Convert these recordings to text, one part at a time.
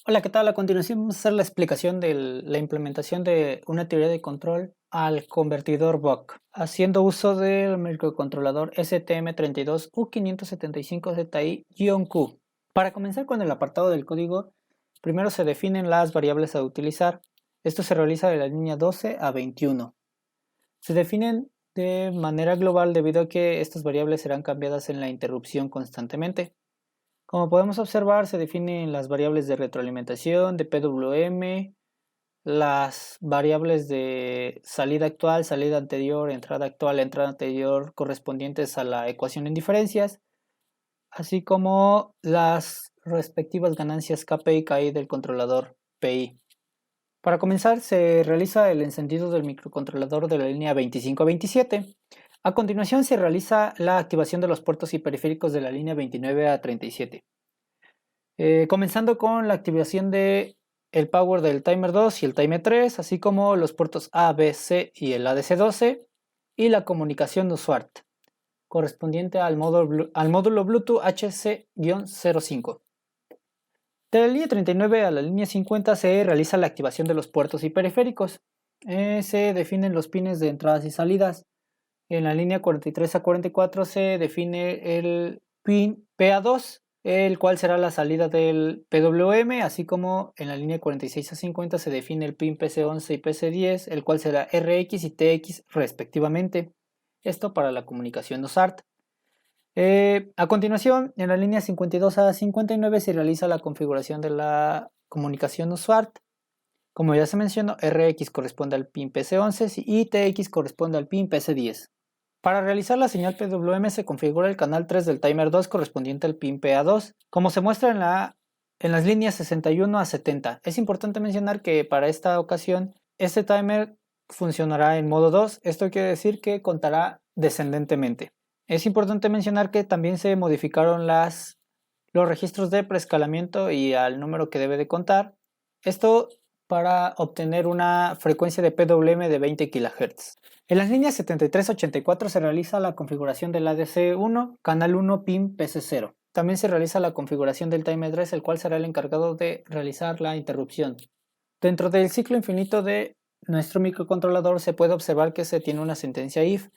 Hola, ¿qué tal? A continuación vamos a hacer la explicación de la implementación de una teoría de control al convertidor Buck, haciendo uso del microcontrolador STM32U575ZI-Q. Para comenzar con el apartado del código, primero se definen las variables a utilizar. Esto se realiza de la línea 12 a 21. Se definen de manera global debido a que estas variables serán cambiadas en la interrupción constantemente. Como podemos observar, se definen las variables de retroalimentación, de PWM, las variables de salida actual, salida anterior, entrada actual, entrada anterior correspondientes a la ecuación en diferencias, así como las respectivas ganancias KP y KI del controlador PI. Para comenzar, se realiza el encendido del microcontrolador de la línea 25 a 27. A continuación, se realiza la activación de los puertos y periféricos de la línea 29 a 37. Comenzando con la activación de el power del timer 2 y el timer 3, así como los puertos A, B, C y el ADC12 y la comunicación de usuario correspondiente al módulo Bluetooth HC-05. De la línea 39 a la línea 50 se realiza la activación de los puertos y periféricos. Se definen los pines de entradas y salidas. En la línea 43 a 44 se define el pin PA2, el cual será la salida del PWM, así como en la línea 46 a 50 se define el pin PC11 y PC10, el cual será RX y TX respectivamente. Esto para la comunicación USART. A continuación, en la línea 52 a 59 se realiza la configuración de la comunicación USART. Como ya se mencionó, RX corresponde al pin PC11 y TX corresponde al pin PC10. Para realizar la señal PWM se configura el canal 3 del timer 2 correspondiente al pin PA2, como se muestra en las líneas 61 a 70. Es importante mencionar que para esta ocasión este timer funcionará en modo 2, esto quiere decir que contará descendentemente. Es importante mencionar que también se modificaron los registros de preescalamiento y al número que debe de contar. Esto para obtener una frecuencia de PWM de 20 kHz. En las líneas 73 a 84 se realiza la configuración del ADC1, canal 1 pin PC0. También se realiza la configuración del timer 3, el cual será el encargado de realizar la interrupción. Dentro del ciclo infinito de nuestro microcontrolador se puede observar que se tiene una sentencia if.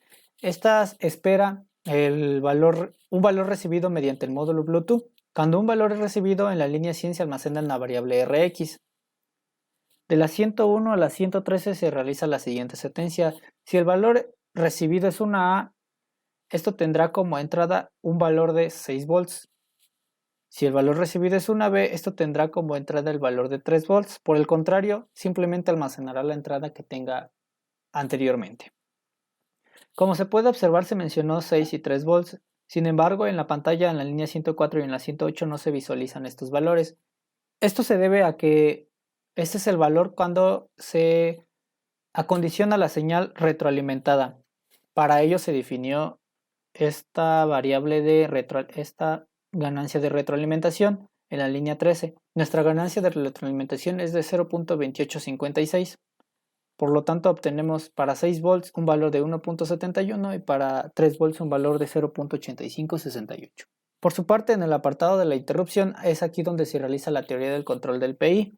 Esta espera un valor recibido mediante el módulo Bluetooth. Cuando un valor es recibido, en la línea 100 se almacena la variable Rx. De la 101 a la 113 se realiza la siguiente sentencia. Si el valor recibido es una A, esto tendrá como entrada un valor de 6 volts. Si el valor recibido es una B, esto tendrá como entrada el valor de 3 volts. Por el contrario, simplemente almacenará la entrada que tenga anteriormente. Como se puede observar, se mencionó 6 y 3 volts. Sin embargo, en la pantalla en la línea 104 y en la 108 no se visualizan estos valores. Esto se debe a que este es el valor cuando se acondiciona la señal retroalimentada. Para ello se definió esta variable esta ganancia de retroalimentación en la línea 13. Nuestra ganancia de retroalimentación es de 0.2856. Por lo tanto, obtenemos para 6 volts un valor de 1.71 y para 3 volts un valor de 0.8568. Por su parte, en el apartado de la interrupción es aquí donde se realiza la teoría del control del PI.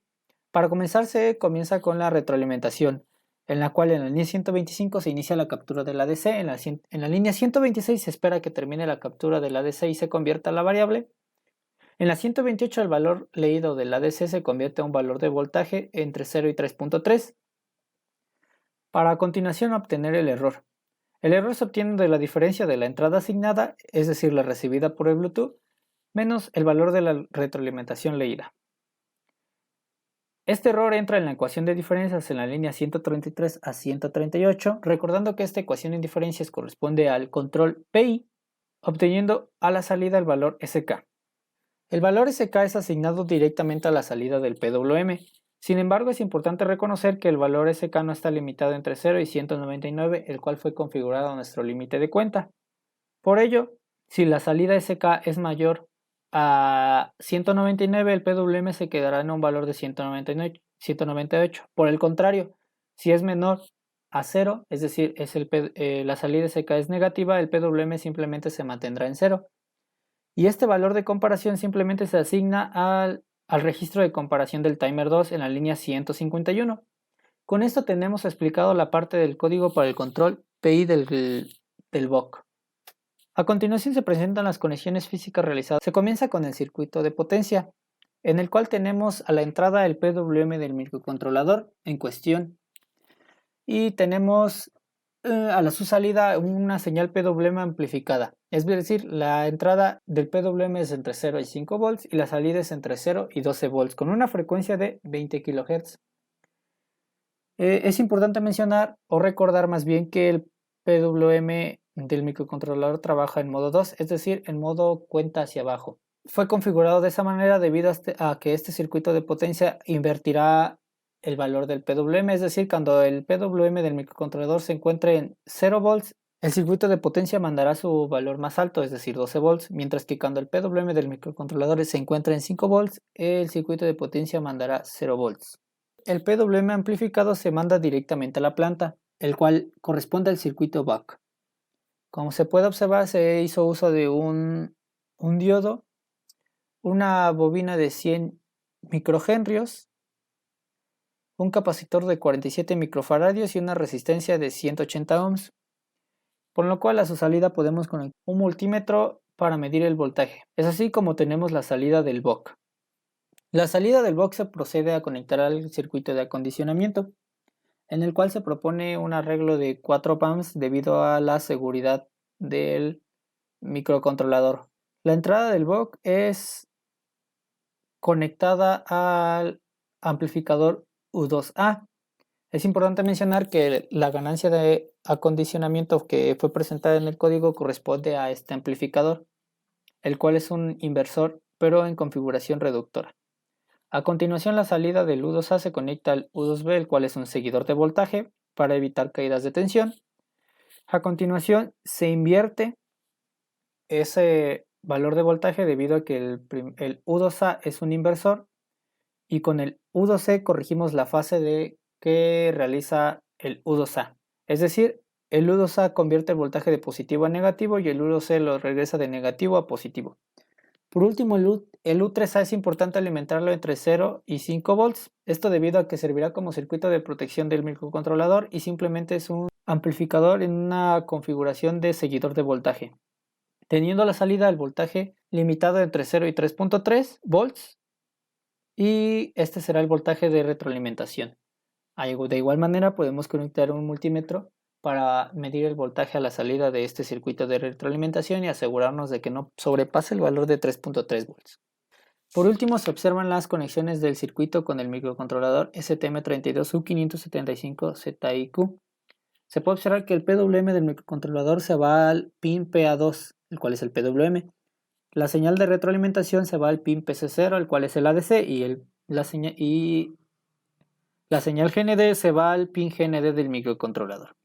Para comenzar, se comienza con la retroalimentación, en la cual en la línea 125 se inicia la captura del ADC, en la línea 126 se espera que termine la captura del ADC y se convierta a la variable. En la 128 el valor leído del ADC se convierte a un valor de voltaje entre 0 y 3.3. Para a continuación obtener el error. El error se obtiene de la diferencia de la entrada asignada, es decir, la recibida por el Bluetooth, menos el valor de la retroalimentación leída. Este error entra en la ecuación de diferencias en la línea 133 a 138, recordando que esta ecuación en diferencias corresponde al control PI, obteniendo a la salida el valor SK. El valor SK es asignado directamente a la salida del PWM. Sin embargo, es importante reconocer que el valor SK no está limitado entre 0 y 199, el cual fue configurado a nuestro límite de cuenta. Por ello, si la salida SK es mayor a 199, el PWM se quedará en un valor de 198. Por el contrario, si es menor a 0, es decir, la salida SK es negativa, el PWM simplemente se mantendrá en 0. Y este valor de comparación simplemente se asigna al registro de comparación del timer 2 en la línea 151. Con esto tenemos explicado la parte del código para el control PI del BOC. A continuación se presentan las conexiones físicas realizadas. Se comienza con el circuito de potencia, en el cual tenemos a la entrada el PWM del microcontrolador en cuestión y tenemos a su salida una señal PWM amplificada, es decir, la entrada del PWM es entre 0 y 5 volts y la salida es entre 0 y 12 volts con una frecuencia de 20 kHz. Es importante mencionar o recordar más bien que el PWM del microcontrolador trabaja en modo 2, es decir, en modo cuenta hacia abajo. Fue configurado de esa manera debido a que este circuito de potencia invertirá el valor del PWM, es decir, cuando el PWM del microcontrolador se encuentre en 0 volts, el circuito de potencia mandará su valor más alto, es decir, 12 volts, mientras que cuando el PWM del microcontrolador se encuentra en 5 volts, el circuito de potencia mandará 0 volts. El PWM amplificado se manda directamente a la planta, el cual corresponde al circuito buck. Como se puede observar, se hizo uso de un diodo, una bobina de 100 microhenrios, un capacitor de 47 microfaradios y una resistencia de 180 ohms, por lo cual a su salida podemos conectar un multímetro para medir el voltaje. Es así como tenemos la salida del buck. La salida del buck se procede a conectar al circuito de acondicionamiento, en el cual se propone un arreglo de 4 PAMs debido a la seguridad del microcontrolador. La entrada del buck es conectada al amplificador U2A. Es importante mencionar que la ganancia de acondicionamiento que fue presentada en el código corresponde a este amplificador, el cual es un inversor pero en configuración reductora. A continuación, la salida del U2A se conecta al U2B, el cual es un seguidor de voltaje para evitar caídas de tensión. A continuación, se invierte ese valor de voltaje debido a que el U2A es un inversor y con el U2C corregimos la fase que realiza el U2A. Es decir, el U2A convierte el voltaje de positivo a negativo y el U2C lo regresa de negativo a positivo. Por último, el U3A es importante alimentarlo entre 0 y 5 volts, esto debido a que servirá como circuito de protección del microcontrolador y simplemente es un amplificador en una configuración de seguidor de voltaje, teniendo la salida del voltaje limitado entre 0 y 3.3 volts y este será el voltaje de retroalimentación. De igual manera podemos conectar un multímetro para medir el voltaje a la salida de este circuito de retroalimentación y asegurarnos de que no sobrepase el valor de 3.3 volts. Por último, se observan las conexiones del circuito con el microcontrolador STM32U575ZIQ. Se puede observar que el PWM del microcontrolador se va al pin PA2, el cual es el PWM. La señal de retroalimentación se va al pin PC0, el cual es el ADC, y la señal GND se va al pin GND del microcontrolador.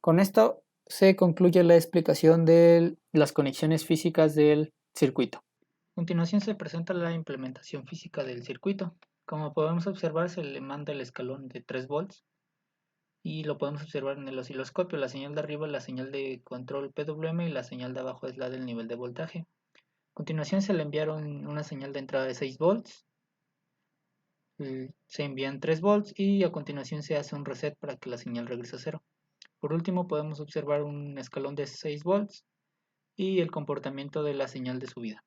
Con esto se concluye la explicación de las conexiones físicas del circuito. A continuación se presenta la implementación física del circuito. Como podemos observar, se le manda el escalón de 3 volts y lo podemos observar en el osciloscopio. La señal de arriba es la señal de control PWM y la señal de abajo es la del nivel de voltaje. A continuación se le enviaron una señal de entrada de 6 volts, se envían 3 volts y a continuación se hace un reset para que la señal regrese a 0. Por último podemos observar un escalón de 6 volts y el comportamiento de la señal de subida.